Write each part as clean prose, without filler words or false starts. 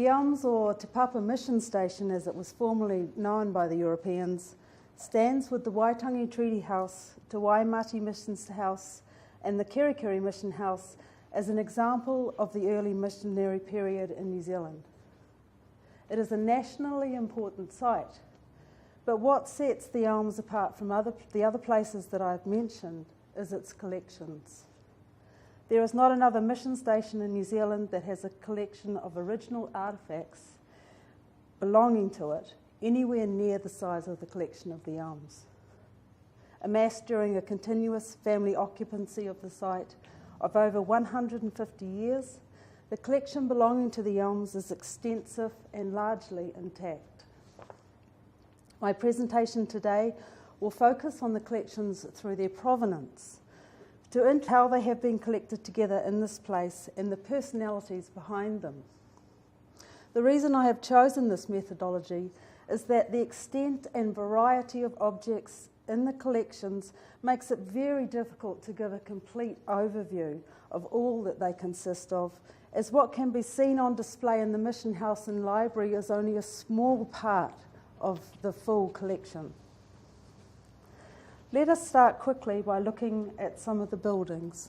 Elms, or Te Papa Mission Station as it was formerly known by the Europeans, stands with the Waitangi Treaty House, Te Waimati Mission House and the Kerikeri Mission House as an example of the early missionary period in New Zealand. It is a nationally important site, but what sets the Elms apart from the other places that I've mentioned is its collections. There is not another mission station in New Zealand that has a collection of original artefacts belonging to it anywhere near the size of the collection of the Elms. Amassed during a continuous family occupancy of the site of over 150 years, the collection belonging to the Elms is extensive and largely intact. My presentation today will focus on the collections through their provenance, to how they have been collected together in this place and the personalities behind them. The reason I have chosen this methodology is that the extent and variety of objects in the collections makes it very difficult to give a complete overview of all that they consist of, as what can be seen on display in the Mission House and Library is only a small part of the full collection. Let us start quickly by looking at some of the buildings.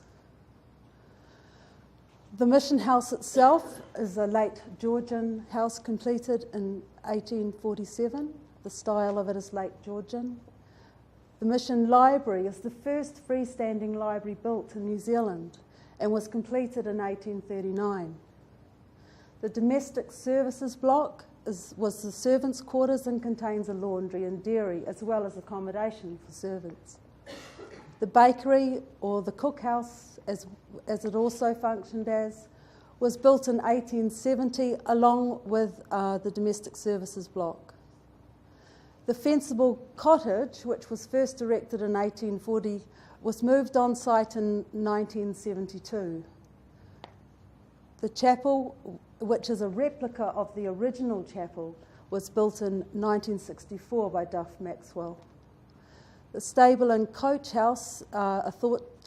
The Mission House itself is a late Georgian house completed in 1847. The style of it is late Georgian. The Mission Library is the first freestanding library built in New Zealand and was completed in 1839. The Domestic Services Block was the servants' quarters and contains a laundry and dairy as well as accommodation for servants. The bakery, or the cookhouse as it also functioned as, was built in 1870 along with the Domestic Services Block. The Fencible Cottage, which was first erected in 1840, was moved on site in 1972. The chapel, which is a replica of the original chapel, was built in 1964 by Duff Maxwell. The stable and coach house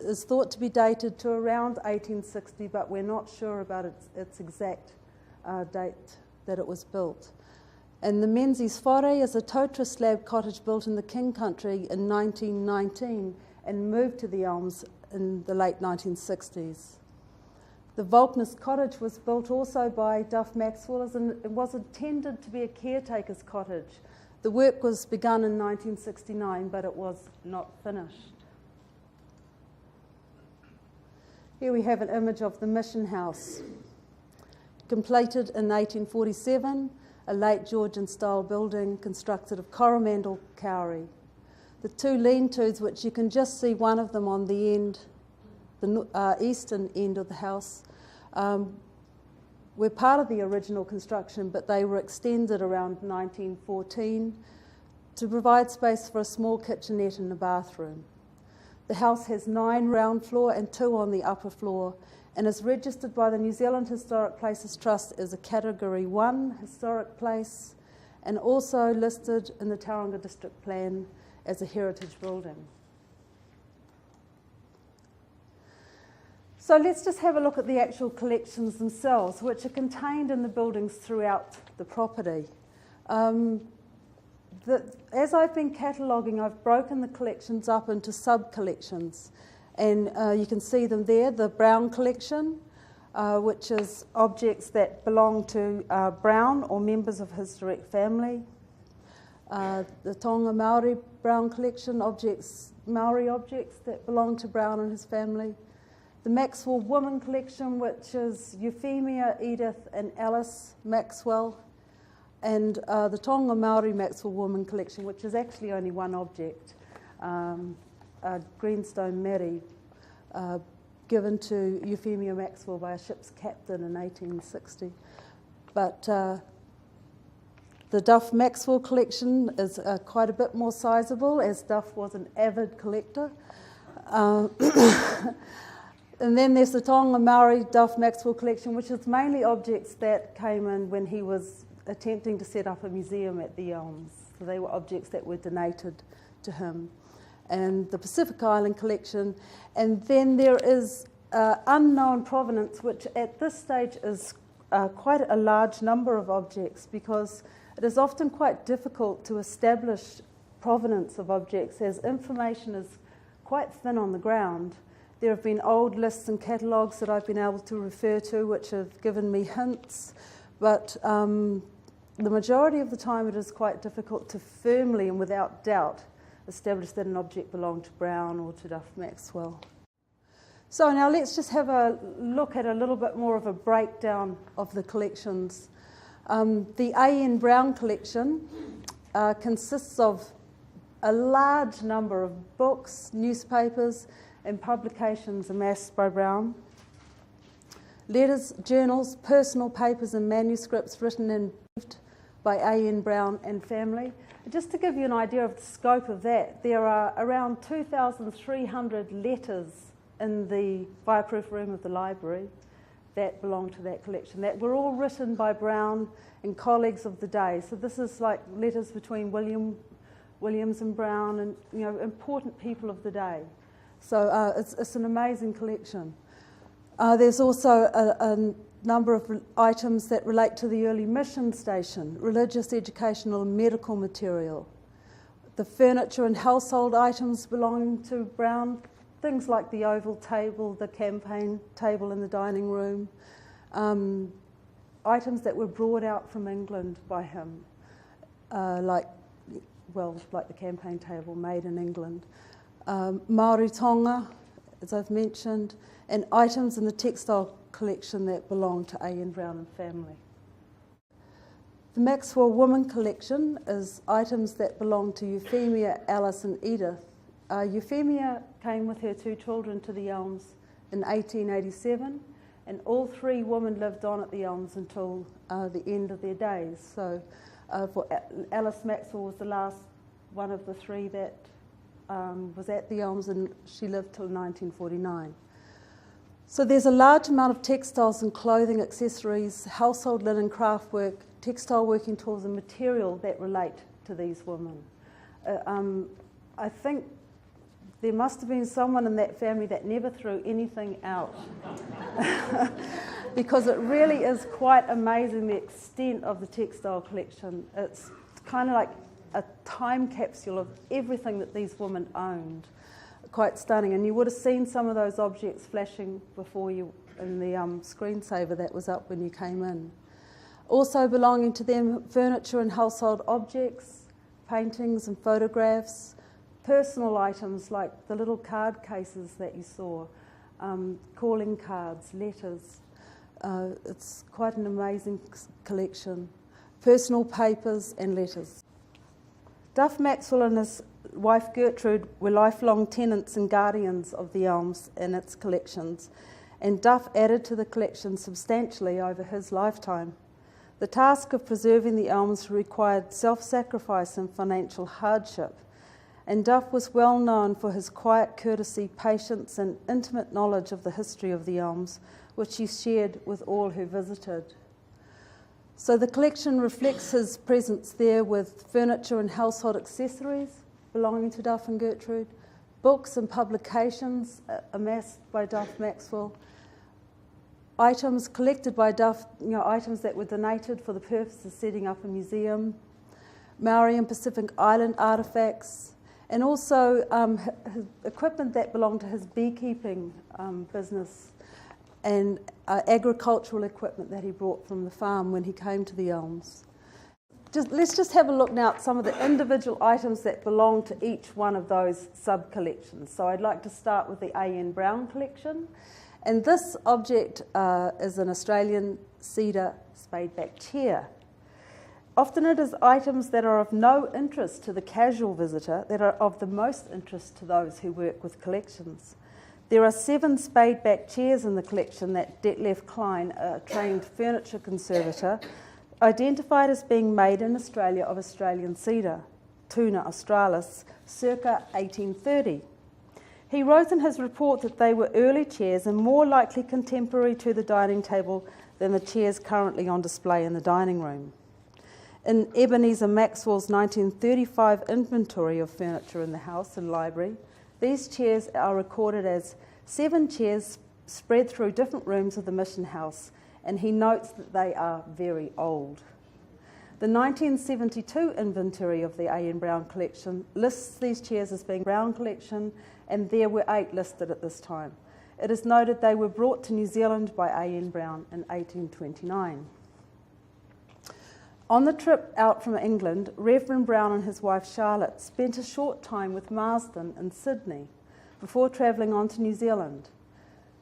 is thought to be dated to around 1860, but we're not sure about its exact date that it was built. And the Menzies Whare is a totara slab cottage built in the King Country in 1919 and moved to the Elms in the late 1960s. The Volkness Cottage was built also by Duff Maxwell and it was intended to be a caretaker's cottage. The work was begun in 1969, but it was not finished. Here we have an image of the Mission House. Completed in 1847, a late Georgian style building constructed of Coromandel kauri. The two lean-tos, which you can just see one of them on the end, the eastern end of the house, were part of the original construction, but they were extended around 1914 to provide space for a small kitchenette and a bathroom. The house has 9 ground floor and 2 on the upper floor and is registered by the New Zealand Historic Places Trust as a Category 1 historic place and also listed in the Tauranga District Plan as a heritage building. So let's just have a look at the actual collections themselves, which are contained in the buildings throughout the property. As I've been cataloguing, I've broken the collections up into sub-collections. And you can see them there, the Brown collection, which is objects that belong to Brown or members of his direct family. The Tonga Maori Brown collection, Maori objects that belong to Brown and his family. The Maxwell Women collection, which is Euphemia, Edith and Alice Maxwell. And the Tonga Maori Maxwell Women collection, which is actually only one object, a greenstone meri, given to Euphemia Maxwell by a ship's captain in 1860. But the Duff Maxwell collection is quite a bit more sizable, as Duff was an avid collector. And then there's the Tonga Maori Duff Maxwell collection, which is mainly objects that came in when he was attempting to set up a museum at the Elms. So they were objects that were donated to him. And the Pacific Island collection. And then there is unknown provenance, which at this stage is quite a large number of objects because it is often quite difficult to establish provenance of objects as information is quite thin on the ground. There have been old lists and catalogues that I've been able to refer to which have given me hints, but the majority of the time it is quite difficult to firmly and without doubt establish that an object belonged to Brown or to Duff Maxwell. So now let's just have a look at a little bit more of a breakdown of the collections. The A.N. Brown collection consists of a large number of books, newspapers and publications amassed by Brown. Letters, journals, personal papers and manuscripts written and by A.N. Brown and family. Just to give you an idea of the scope of that, there are around 2,300 letters in the fireproof room of the library that belong to that collection, that were all written by Brown and colleagues of the day. So this is like letters between Williams and Brown and important people of the day. So it's an amazing collection. There's also a number of items that relate to the early mission station, religious, educational and medical material. The furniture and household items belonging to Brown, things like the oval table, the campaign table in the dining room, items that were brought out from England by him, like the campaign table made in England. Māori tonga, as I've mentioned, and items in the textile collection that belong to A.N. Brown and family. The Maxwell Women collection is items that belong to Euphemia, Alice and Edith. Euphemia came with her 2 children to the Elms in 1887, and all 3 women lived on at the Elms until the end of their days. So for Alice Maxwell was the last one of the 3 that was at the Elms, and she lived till 1949. So there's a large amount of textiles and clothing, accessories, household linen, craft work, textile working tools and material that relate to these women. I think there must have been someone in that family that never threw anything out because it really is quite amazing the extent of the textile collection. It's kind of like a time capsule of everything that these women owned. Quite stunning, and you would have seen some of those objects flashing before you in the screensaver that was up when you came in. Also belonging to them, furniture and household objects, paintings and photographs, personal items like the little card cases that you saw, calling cards, letters. It's quite an amazing collection. Personal papers and letters. Duff Maxwell and his wife Gertrude were lifelong tenants and guardians of the Elms and its collections, and Duff added to the collection substantially over his lifetime. The task of preserving the Elms required self-sacrifice and financial hardship, and Duff was well known for his quiet courtesy, patience and intimate knowledge of the history of the Elms, which he shared with all who visited. So the collection reflects his presence there with furniture and household accessories belonging to Duff and Gertrude, books and publications amassed by Duff Maxwell, items collected by Duff, items that were donated for the purpose of setting up a museum, Maori and Pacific Island artefacts, and also his equipment that belonged to his beekeeping business and agricultural equipment that he brought from the farm when he came to the Elms. Let's just have a look now at some of the individual items that belong to each one of those sub-collections. So I'd like to start with the A.N. Brown collection. And this object is an Australian cedar spade-back chair. Often it is items that are of no interest to the casual visitor that are of the most interest to those who work with collections. There are 7 spade-back chairs in the collection that Detlef Klein, a trained furniture conservator, identified as being made in Australia of Australian cedar, Tuna australis, circa 1830. He wrote in his report that they were early chairs and more likely contemporary to the dining table than the chairs currently on display in the dining room. In Ebenezer Maxwell's 1935 inventory of furniture in the house and library, these chairs are recorded as 7 chairs spread through different rooms of the mission house and he notes that they are very old. The 1972 inventory of the A.N. Brown collection lists these chairs as being Brown collection, and there were 8 listed at this time. It is noted they were brought to New Zealand by A.N. Brown in 1829. On the trip out from England, Reverend Brown and his wife Charlotte spent a short time with Marsden in Sydney before travelling on to New Zealand.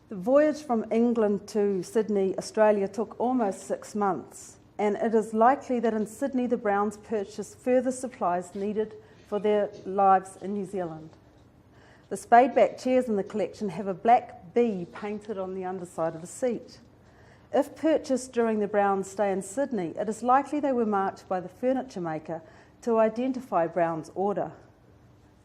The voyage from England to Sydney, Australia, took almost 6 months, and it is likely that in Sydney the Browns purchased further supplies needed for their lives in New Zealand. The spadeback chairs in the collection have a black bee painted on the underside of the seat. If purchased during the Browns' stay in Sydney, it is likely they were marked by the furniture maker to identify Brown's order.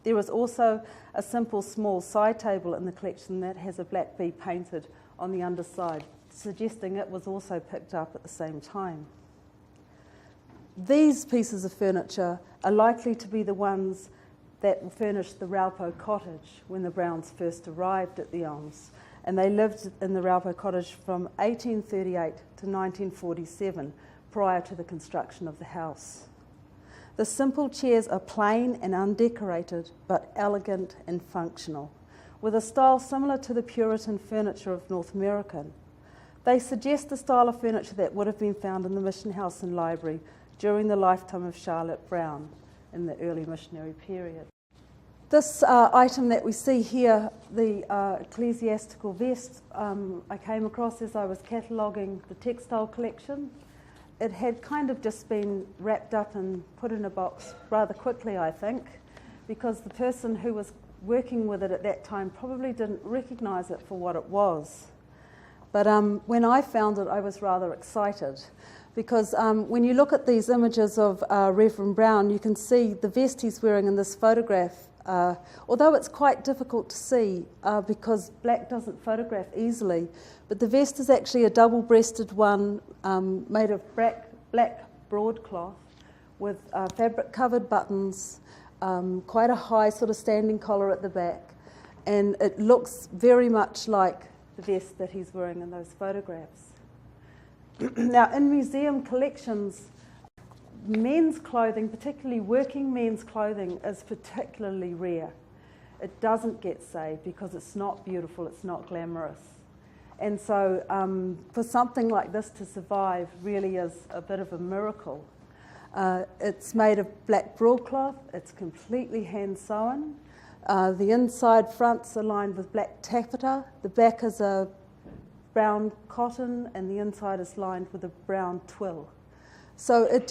There is also a simple small side table in the collection that has a black bee painted on the underside, suggesting it was also picked up at the same time. These pieces of furniture are likely to be the ones that furnished the Raupo cottage when the Browns first arrived at the Elms, and they lived in the Raupo cottage from 1838 to 1947, prior to the construction of the house. The simple chairs are plain and undecorated, but elegant and functional, with a style similar to the Puritan furniture of North America. They suggest the style of furniture that would have been found in the mission house and library during the lifetime of Charlotte Brown in the early missionary period. This item that we see here, the ecclesiastical vest, I came across as I was cataloguing the textile collection. It had kind of just been wrapped up and put in a box rather quickly, I think, because the person who was working with it at that time probably didn't recognise it for what it was. But when I found it, I was rather excited, because when you look at these images of Reverend Brown, you can see the vest he's wearing in this photograph, although it's quite difficult to see because black doesn't photograph easily, but the vest is actually a double-breasted one made of black broadcloth with fabric-covered buttons, quite a high sort of standing collar at the back, and it looks very much like the vest that he's wearing in those photographs. Now, in museum collections, men's clothing, particularly working men's clothing, is particularly rare. It doesn't get saved because it's not beautiful, it's not glamorous. And so for something like this to survive really is a bit of a miracle. It's made of black broadcloth, it's completely hand sewn. The inside fronts are lined with black taffeta, the back is a brown cotton, and the inside is lined with a brown twill. So it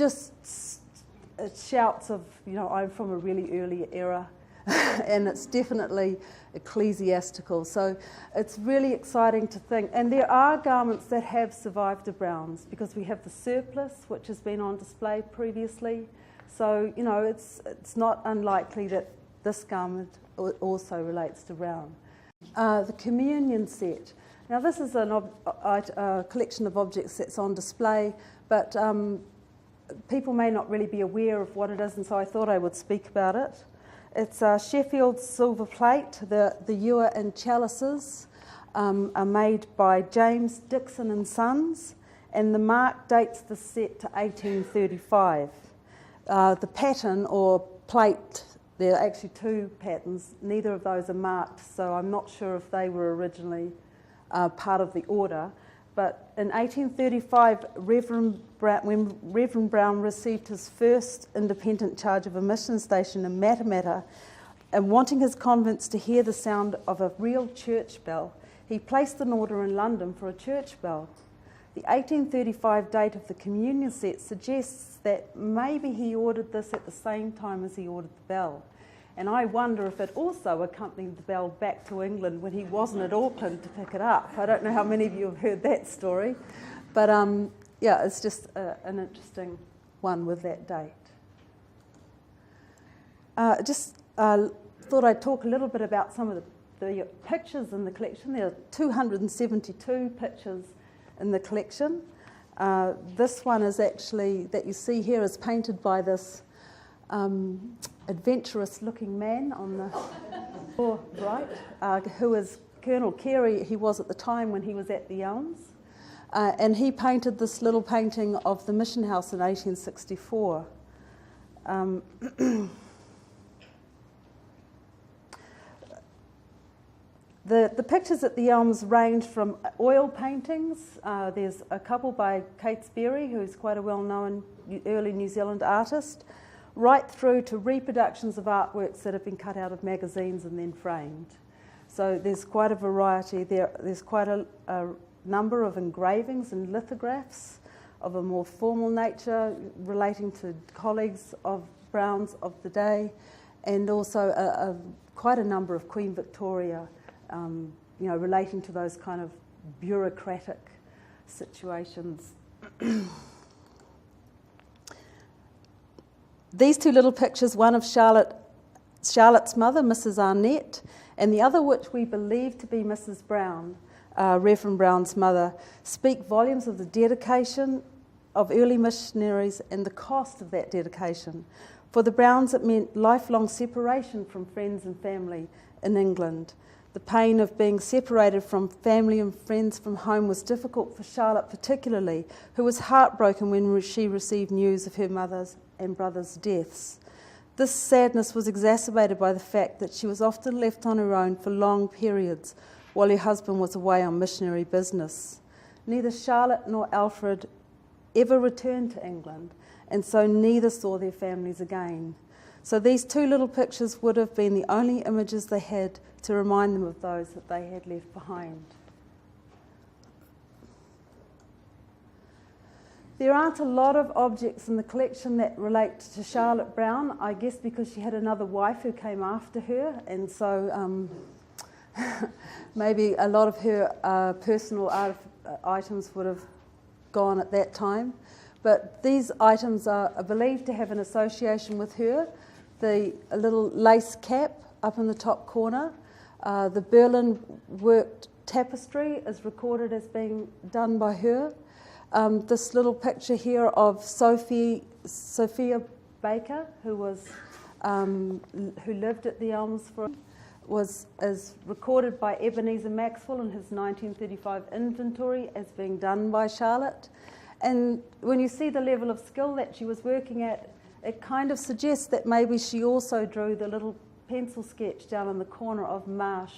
shouts of, you know, I'm from a really early era, and it's definitely ecclesiastical. So it's really exciting to think. And there are garments that have survived the Browns, because we have the surplice, which has been on display previously. So, you know, it's not unlikely that this garment also relates to Brown. The communion set. Now, this is a collection of objects that's on display, but people may not really be aware of what it is, and so I thought I would speak about it. It's a Sheffield silver plate. The ewer and chalices are made by James Dixon and Sons, and the mark dates the set to 1835. The pattern or plate, there are actually 2 patterns, neither of those are marked, so I'm not sure if they were originally part of the order. But in 1835, when Reverend Brown received his first independent charge of a mission station in Matamata, and wanting his convents to hear the sound of a real church bell, he placed an order in London for a church bell. The 1835 date of the communion set suggests that maybe he ordered this at the same time as he ordered the bell. And I wonder if it also accompanied the bell back to England when he wasn't at Auckland to pick it up. I don't know how many of you have heard that story. But yeah, it's just an interesting one with that date. Thought I'd talk a little bit about some of the pictures in the collection. There are 272 pictures in the collection. This one is actually, that you see here, is painted by this adventurous-looking man on the far right, who is Colonel Carey. He was at the time when he was at the Elms. And he painted this little painting of the mission house in 1864. The pictures at the Elms range from oil paintings. There's a couple by Kate Sperry, who's quite a well-known early New Zealand artist, right through to reproductions of artworks that have been cut out of magazines and then framed. So there's quite a variety there. There's quite a number of engravings and lithographs of a more formal nature relating to colleagues of Brown's of the day, and also quite a number of Queen Victoria, relating to those kind of bureaucratic situations. These two little pictures, one of Charlotte's mother, Mrs. Arnett, and the other which we believe to be Mrs. Brown, Reverend Brown's mother, speak volumes of the dedication of early missionaries and the cost of that dedication. For the Browns, it meant lifelong separation from friends and family in England. The pain of being separated from family and friends from home was difficult for Charlotte particularly, who was heartbroken when she received news of her mother's and brother's deaths. This sadness was exacerbated by the fact that she was often left on her own for long periods while her husband was away on missionary business. Neither Charlotte nor Alfred ever returned to England, and so neither saw their families again. So these two little pictures would have been the only images they had to remind them of those that they had left behind. There aren't a lot of objects in the collection that relate to Charlotte Brown, I guess because she had another wife who came after her, and so maybe a lot of her personal items would have gone at that time. But these items are believed to have an association with her. A little lace cap up in the top corner. The Berlin worked tapestry is recorded as being done by her. This little picture here of Sophia Baker, who lived at the Elms is recorded by Ebenezer Maxwell in his 1935 inventory as being done by Charlotte. And when you see the level of skill that she was working at, it kind of suggests that maybe she also drew the little pencil sketch down in the corner of Marsh,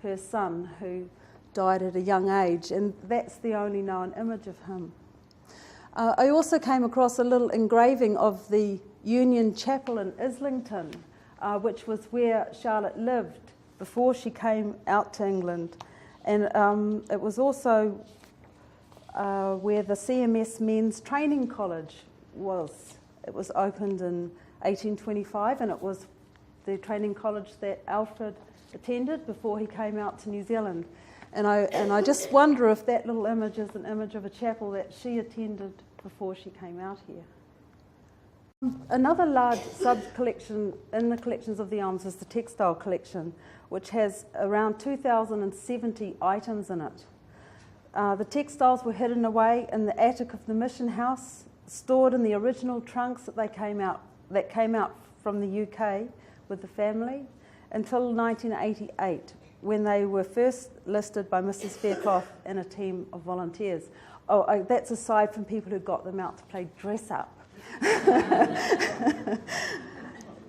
her son, who died at a young age, and that's the only known image of him. I also came across a little engraving of the Union Chapel in Islington, which was where Charlotte lived before she came out to England. And it was also where the CMS Men's Training College was. It was opened in 1825, and it was the training college that Alfred attended before he came out to New Zealand. And I just wonder if that little image is an image of a chapel that she attended before she came out here. Another large sub-collection in the collections of the Elms is the textile collection, which has around 2,070 items in it. The textiles were hidden away in the attic of the mission house, stored in the original trunks that came out from the UK with the family until 1988, when they were first listed by Mrs. Fairclough and a team of volunteers. That's aside from people who got them out to play dress up.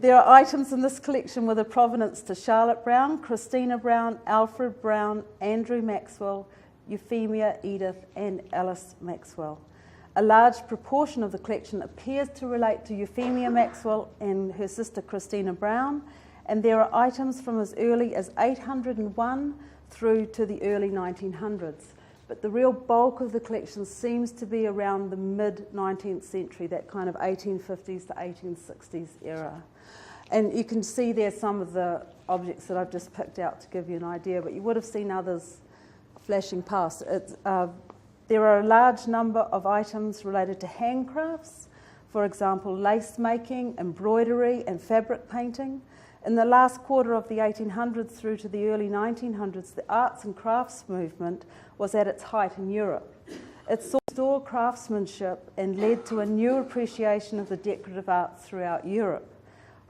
There are items in this collection with a provenance to Charlotte Brown, Christina Brown, Alfred Brown, Andrew Maxwell, Euphemia, Edith, and Alice Maxwell. A large proportion of the collection appears to relate to Euphemia Maxwell and her sister Christina Brown, and there are items from as early as 801 through to the early 1900s. But the real bulk of the collection seems to be around the mid-19th century, that kind of 1850s to 1860s era. And you can see there some of the objects that I've just picked out to give you an idea, but you would have seen others flashing past. There are a large number of items related to handcrafts, for example, lace making, embroidery, and fabric painting. In the last quarter of the 1800s through to the early 1900s, the arts and crafts movement was at its height in Europe. It saw store craftsmanship and led to a new appreciation of the decorative arts throughout Europe.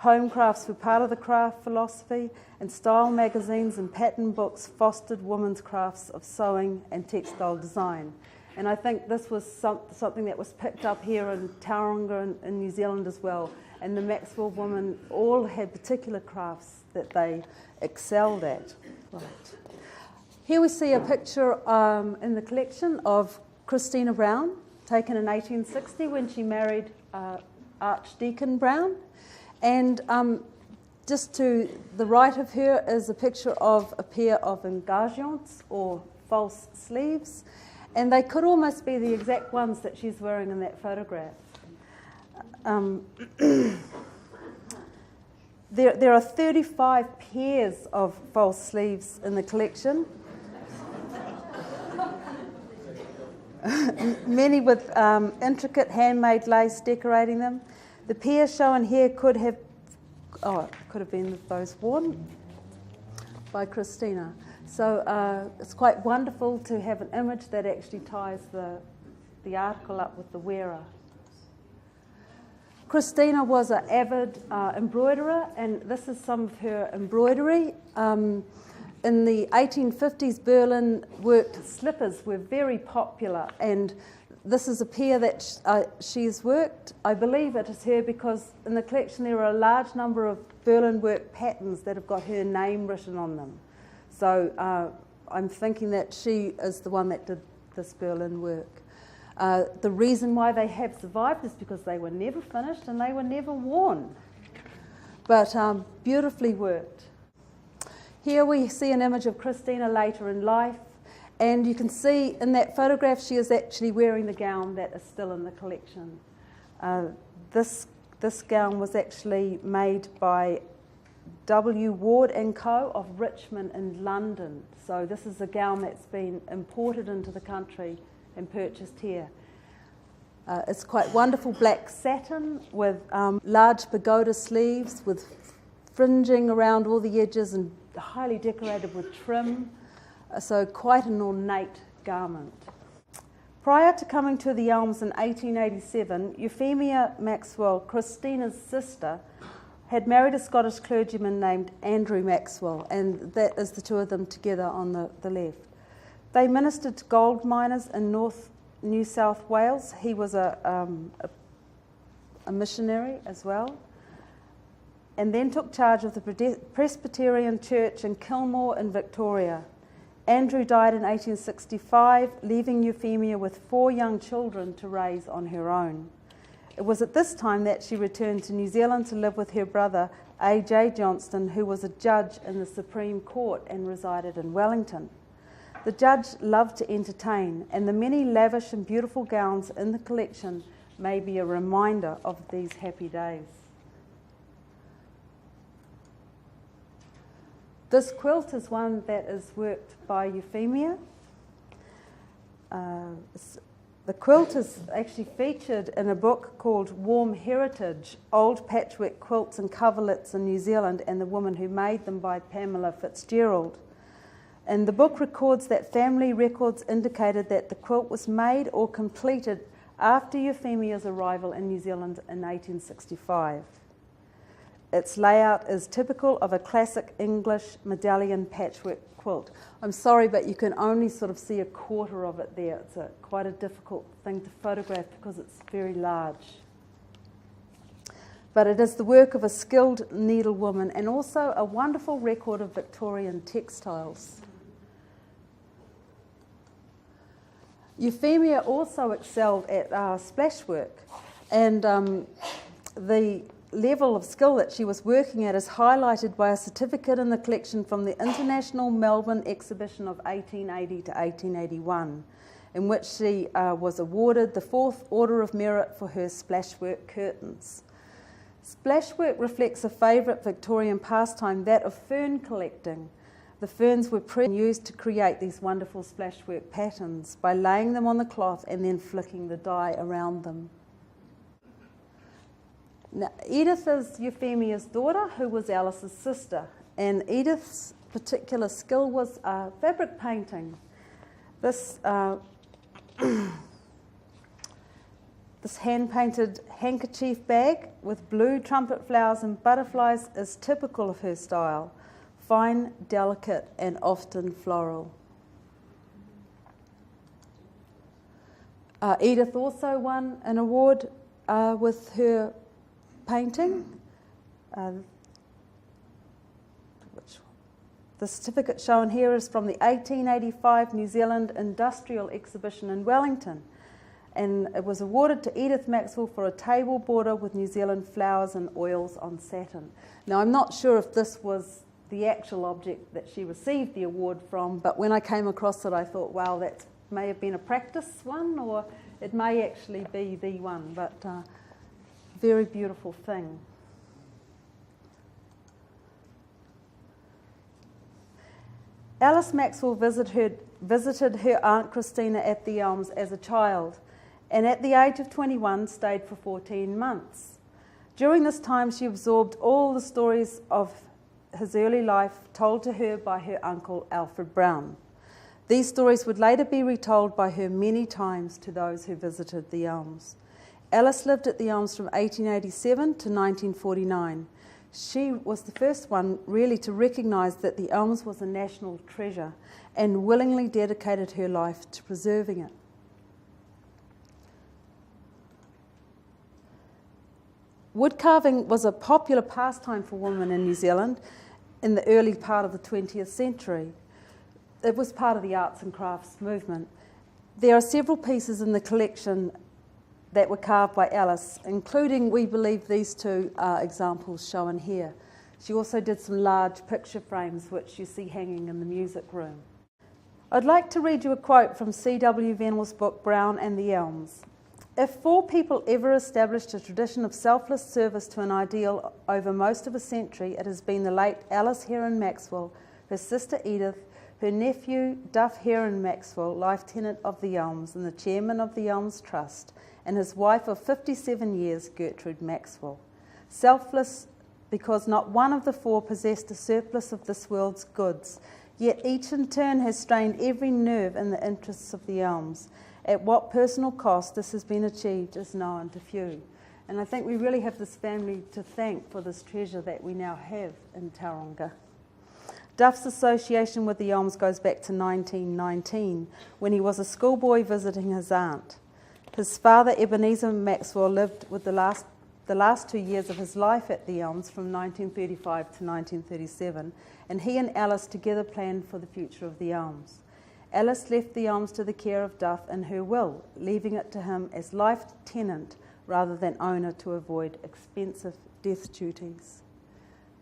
Home crafts were part of the craft philosophy, and style magazines and pattern books fostered women's crafts of sewing and textile design. And I think this was something that was picked up here in Tauranga in New Zealand as well. And the Maxwell women all had particular crafts that they excelled at. Right. Here we see a picture in the collection of Christina Brown, taken in 1860 when she married Archdeacon Brown. And just to the right of her is a picture of a pair of engagements or false sleeves. And they could almost be the exact ones that she's wearing in that photograph. There are 35 pairs of false sleeves in the collection. Many with intricate handmade lace decorating them. The pair shown here could have been those worn by Christina. So it's quite wonderful to have an image that actually ties the article up with the wearer. Christina was an avid embroiderer, and this is some of her embroidery. In the 1850s, Berlin worked slippers were very popular, and this is a pair that she's worked. I believe it is her because in the collection there are a large number of Berlin work patterns that have got her name written on them. So I'm thinking that she is the one that did this Berlin work. The reason why they have survived is because they were never finished and they were never worn, but beautifully worked. Here we see an image of Christina later in life, and you can see in that photograph she is actually wearing the gown that is still in the collection. This gown was actually made by W. Ward & Co. of Richmond in London. So this is a gown that's been imported into the country and purchased here. It's quite wonderful black satin with large pagoda sleeves with fringing around all the edges and highly decorated with trim. So quite an ornate garment. Prior to coming to the Elms in 1887, Euphemia Maxwell, Christina's sister, had married a Scottish clergyman named Andrew Maxwell, and that is the two of them together on the left. They ministered to gold miners in North New South Wales. He was a missionary as well, and then took charge of the Presbyterian Church in Kilmore in Victoria. Andrew died in 1865, leaving Euphemia with 4 young children to raise on her own. It was at this time that she returned to New Zealand to live with her brother, A.J. Johnston, who was a judge in the Supreme Court and resided in Wellington. The judge loved to entertain, and the many lavish and beautiful gowns in the collection may be a reminder of these happy days. This quilt is one that is worked by Euphemia. The quilt is actually featured in a book called Warm Heritage, Old Patchwork Quilts and Coverlets in New Zealand and the Woman Who Made Them by Pamela Fitzgerald. And the book records that family records indicated that the quilt was made or completed after Euphemia's arrival in New Zealand in 1865. Its layout is typical of a classic English medallion patchwork quilt. I'm sorry, but you can only sort of see a quarter of it there. It's quite a difficult thing to photograph because it's very large. But it is the work of a skilled needlewoman and also a wonderful record of Victorian textiles. Euphemia also excelled at splashwork, and the level of skill that she was working at is highlighted by a certificate in the collection from the International Melbourne Exhibition of 1880 to 1881, in which she was awarded the 4th Order of Merit for her splashwork curtains. Splashwork reflects a favourite Victorian pastime, that of fern collecting. The ferns were used to create these wonderful splashwork patterns by laying them on the cloth and then flicking the dye around them. Now, Edith is Euphemia's daughter, who was Alice's sister, and Edith's particular skill was fabric painting. This this hand-painted handkerchief bag with blue trumpet flowers and butterflies is typical of her style, fine, delicate, and often floral. Edith also won an award with her painting. The certificate shown here is from the 1885 New Zealand Industrial Exhibition in Wellington, and it was awarded to Edith Maxwell for a table border with New Zealand flowers and oils on satin. Now, I'm not sure if this was the actual object that she received the award from, but when I came across it I thought, wow, that may have been a practice one, or it may actually be the one, but very beautiful thing. Alice Maxwell visited her Aunt Christina at the Elms as a child, and at the age of 21 stayed for 14 months. During this time she absorbed all the stories of his early life told to her by her uncle Alfred Brown. These stories would later be retold by her many times to those who visited the Elms. Alice lived at the Elms from 1887 to 1949. She was the first one really to recognise that the Elms was a national treasure and willingly dedicated her life to preserving it. Woodcarving was a popular pastime for women in New Zealand in the early part of the 20th century. It was part of the arts and crafts movement. There are several pieces in the collection that were carved by Alice, including, we believe, these two examples shown here. She also did some large picture frames which you see hanging in the music room. I'd like to read you a quote from C.W. Venel's book Brown and the Elms. If four people ever established a tradition of selfless service to an ideal over most of a century, it has been the late Alice Heron Maxwell, her sister Edith, her nephew Duff Heron Maxwell, Lieutenant of the Elms and the chairman of the Elms Trust, and his wife of 57 years, Gertrude Maxwell. Selfless because not one of the four possessed a surplus of this world's goods, yet each in turn has strained every nerve in the interests of the Elms. At what personal cost this has been achieved is known to few. And I think we really have this family to thank for this treasure that we now have in Tauranga. Duff's association with the Elms goes back to 1919, when he was a schoolboy visiting his aunt. His father, Ebenezer Maxwell, lived with the last 2 years of his life at the Elms from 1935 to 1937, and he and Alice together planned for the future of the Elms. Alice left the Elms to the care of Duff in her will, leaving it to him as life tenant rather than owner to avoid expensive death duties.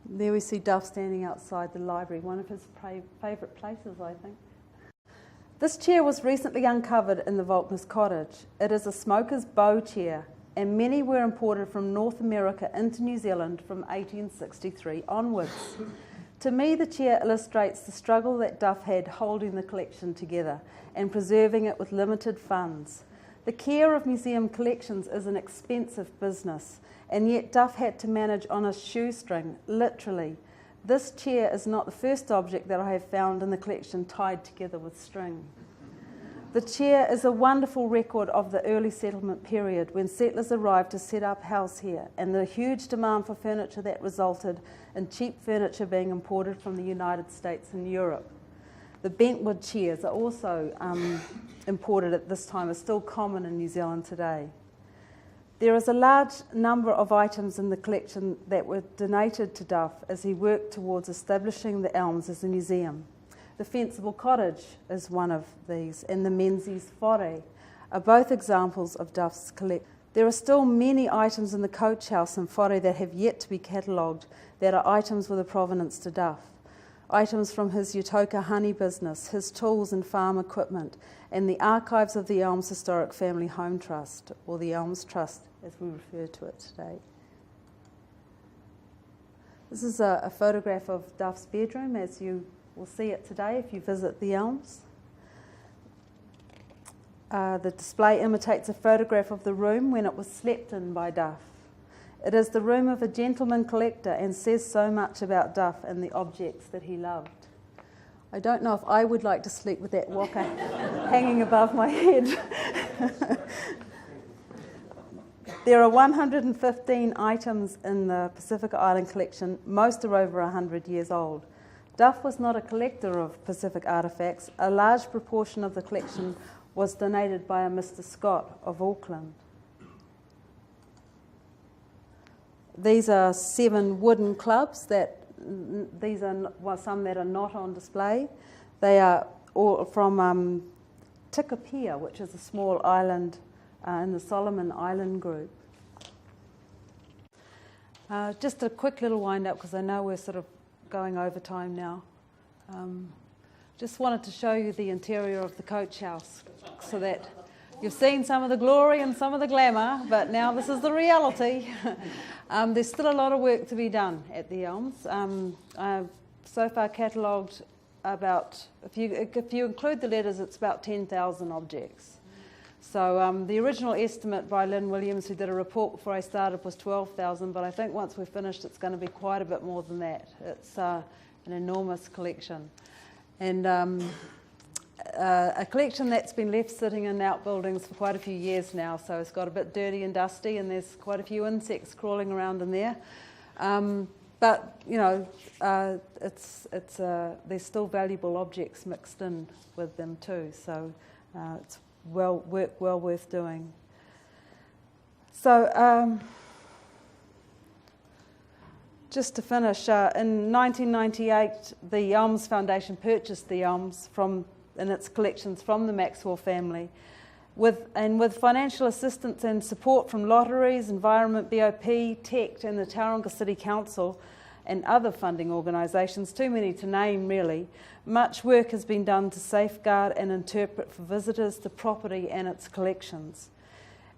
There we see Duff standing outside the library, one of his favourite places, I think. This chair was recently uncovered in the Volkner's cottage. It is a smoker's bow chair, and many were imported from North America into New Zealand from 1863 onwards. To me, the chair illustrates the struggle that Duff had holding the collection together and preserving it with limited funds. The care of museum collections is an expensive business, and yet Duff had to manage on a shoestring, literally. This chair is not the first object that I have found in the collection tied together with string. The chair is a wonderful record of the early settlement period when settlers arrived to set up house here, and the huge demand for furniture that resulted in cheap furniture being imported from the United States and Europe. The bentwood chairs are also imported at this time, are still common in New Zealand today. There is a large number of items in the collection that were donated to Duff as he worked towards establishing the Elms as a museum. The Fencible Cottage is one of these, and the Menzies Whare are both examples of Duff's collection. There are still many items in the coach house in Whare that have yet to be catalogued that are items with a provenance to Duff. Items from his Utoka honey business, his tools and farm equipment, and the archives of the Elms Historic Family Home Trust, or the Elms Trust as we refer to it today. This is a photograph of Duff's bedroom, as you will see it today if you visit the Elms. The display imitates a photograph of the room when it was slept in by Duff. It is the room of a gentleman collector and says so much about Duff and the objects that he loved. I don't know if I would like to sleep with that waka hanging above my head. There are 115 items in the Pacific Island collection. Most are over 100 years old. Duff was not a collector of Pacific artefacts. A large proportion of the collection was donated by a Mr. Scott of Auckland. These are 7 wooden clubs these are some that are not on display. They are all from Tikapia, which is a small island in the Solomon Island group. Just a quick little wind up because I know we're sort of going over time now. Just wanted to show you the interior of the coach house so that you've seen some of the glory and some of the glamour, but now this is the reality. There's still a lot of work to be done at the Elms. I've so far catalogued about, if you include the letters, it's about 10,000 objects. So the original estimate by Lynn Williams, who did a report before I started, was 12,000, but I think once we're finished it's going to be quite a bit more than that. It's an enormous collection. And a collection that's been left sitting in outbuildings for quite a few years now, so it's got a bit dirty and dusty, and there's quite a few insects crawling around in there. But you know, there's still valuable objects mixed in with them too. So it's well worth doing. So just to finish, in 1998, the Elms Foundation purchased the Elms in its collections from the Maxwell family, with financial assistance and support from Lotteries, Environment, BOP, TECT and the Tauranga City Council and other funding organisations, too many to name really. Much work has been done to safeguard and interpret for visitors the property and its collections.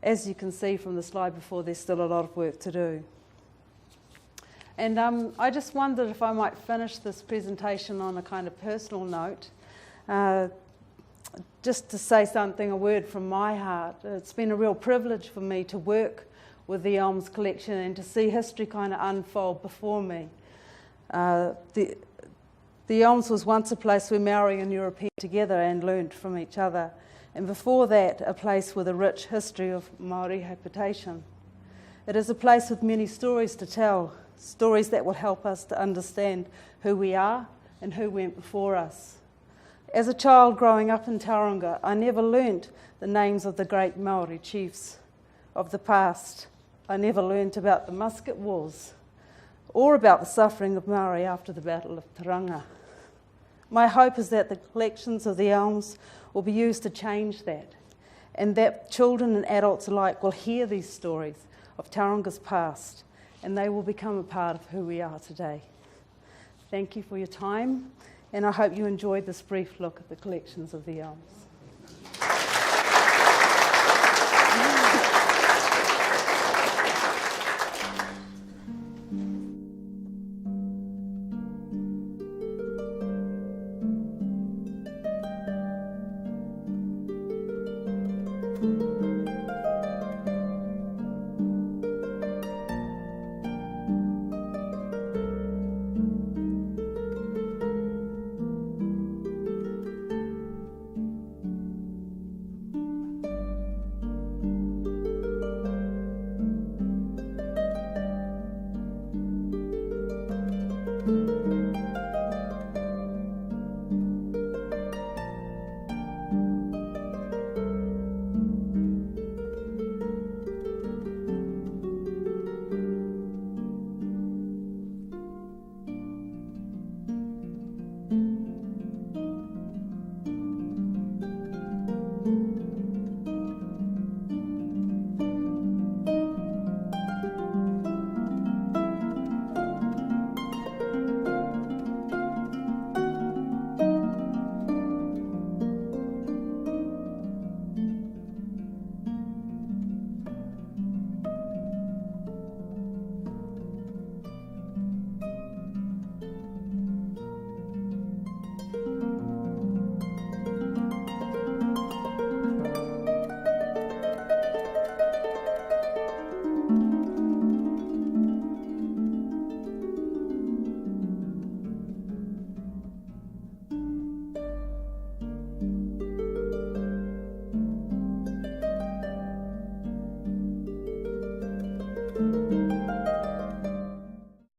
As you can see from the slide before, there's still a lot of work to do. And I just wondered if I might finish this presentation on a kind of personal note. Just to say something, a word from my heart. It's been a real privilege for me to work with the Elms collection and to see history kind of unfold before me. The Elms was once a place where Maori and European together and learnt from each other, and before that a place with a rich history of Maori habitation. It is a place with many stories to tell, stories that will help us to understand who we are and who went before us. As a child growing up in Tauranga, I never learnt the names of the great Maori chiefs of the past. I never learnt about the musket wars or about the suffering of Maori after the Battle of Tauranga. My hope is that the collections of the Elms will be used to change that, and that children and adults alike will hear these stories of Tauranga's past, and they will become a part of who we are today. Thank you for your time, and I hope you enjoyed this brief look at the collections of the Elms. you.